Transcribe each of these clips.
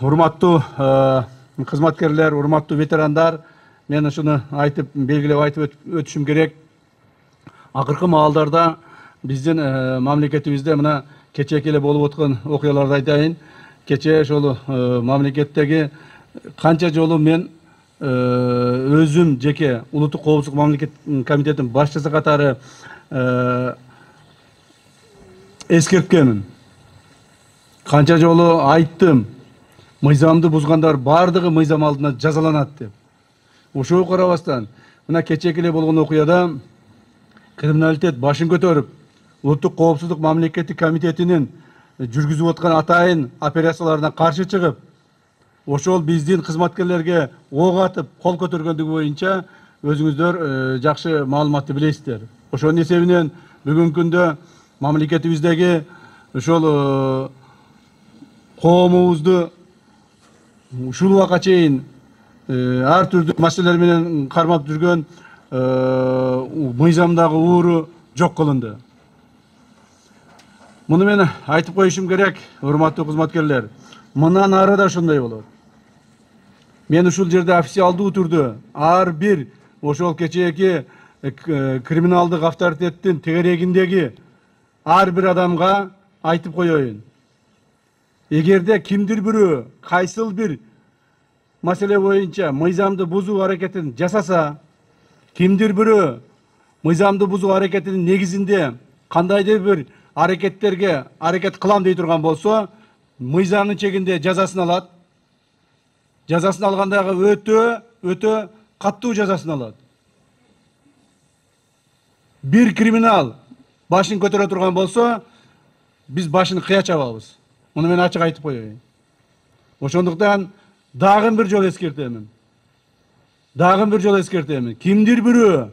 Урматтуу кызматкерлер, урматтуу ветерандар, мен ушуну айтып, белгилеп айтып өтүшүм керек. Акыркы маалдарда биздин мамлекетибизде мына кечээки эле болуп аткан окуяларды айтайын. Кечээ ошол мамлекеттеги канча жолу мен өзүм жеке улуттук коопсуздук мамлекет комитетинин башчысы катары эскерткенмин. Канча жолу айттым, мыйзамды бузгандар бардыгы мыйзам алдында жазаланат деп. Ошого карабастан, мына кечээки эле болгон окуяда криминалитет башын көтөрүп, улуттук коопсуздук мамлекеттик комитетинин жүргүзүп аткан атайын операцияларына каршы чыгып, ошол биздин кызматкерлерге ок атып, кол көтөргөндүгү боюнча өзүңүздөр жакшы маалыматты билесиздер. Ошонун эсебинен бүгүнкү күндө мамлекетибиздеги ошол коомубузду ушул убакка чейин ар түрдүү маселелер менен кармап жүргөн мыйзамдагы ууру жок кылынды. Муну мен айтып коюшум керек, урматтуу кызматкерлер. Мындан ары да ошондой болот. Мен ушул жерде официалдуу түрдө ар бир ошол кечээки криминалдык авторитеттин тегерегиндеги ар бир адамга айтып коеюн. Эгерде кимдир бирөө кайсыл бир маселе боюнча мыйзамды бузуу аракетин жасаса, кимдир бирөө мыйзамды бузуу аракетинин негизинде кандайдыр бир аракеттерге аракет кылам дей турган болсо, мыйзамдын чегинде жазасын алат. Жазасын алгандагы өтө каттуу жазасын алат. Бир криминал башын көтөрө турган болсо, биз башын кыя чабабыз. Муну мен ачык айтып коеюн. Ошондуктан дагы бир жолу эскертемин. Кимдир бирөө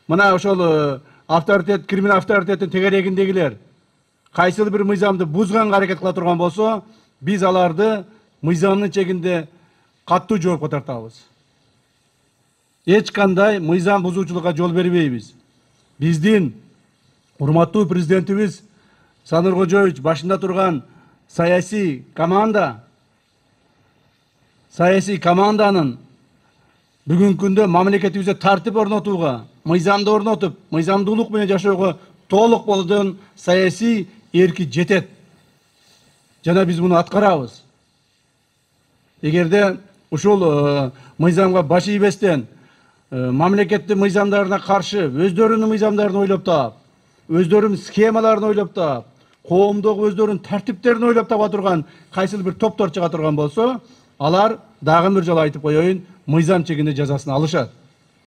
мына ошол авторитет, криминал авторитеттин тегерегиндегилер кайсыл бир мыйзамды бузганга аракет кыла турган болсо, биз аларды мыйзамдын чегинде каттуу жоопко тартабыз. Эч кандай мыйзам бузуучулукка жол бербейбиз. Биздин урматтуу президентибиз Саныр Кожоевич башында турган саясий команданын бүгүнкү күндө мамлекетибизде тартип орнотууга, мыйзамды орнотуп, мыйзамдуулук менен жашоого толук болгон саясий эрки жетет. Жана биз муну аткарабыз. Эгерде ушул мыйзамга баш ийбестен, мамлекеттин мыйзамдарына каршы өздөрүнүн мыйзамдарын ойлоп таап, өздөрүнүн схемаларын ойлоп таап, коомдогу өздөрүнүн тартиптерин ойлоп таба турган кайсыл бир топтор чыга турган болсо, алар дагы бир жолу айтып коеюн, мыйзам чегинде жазасын алышат.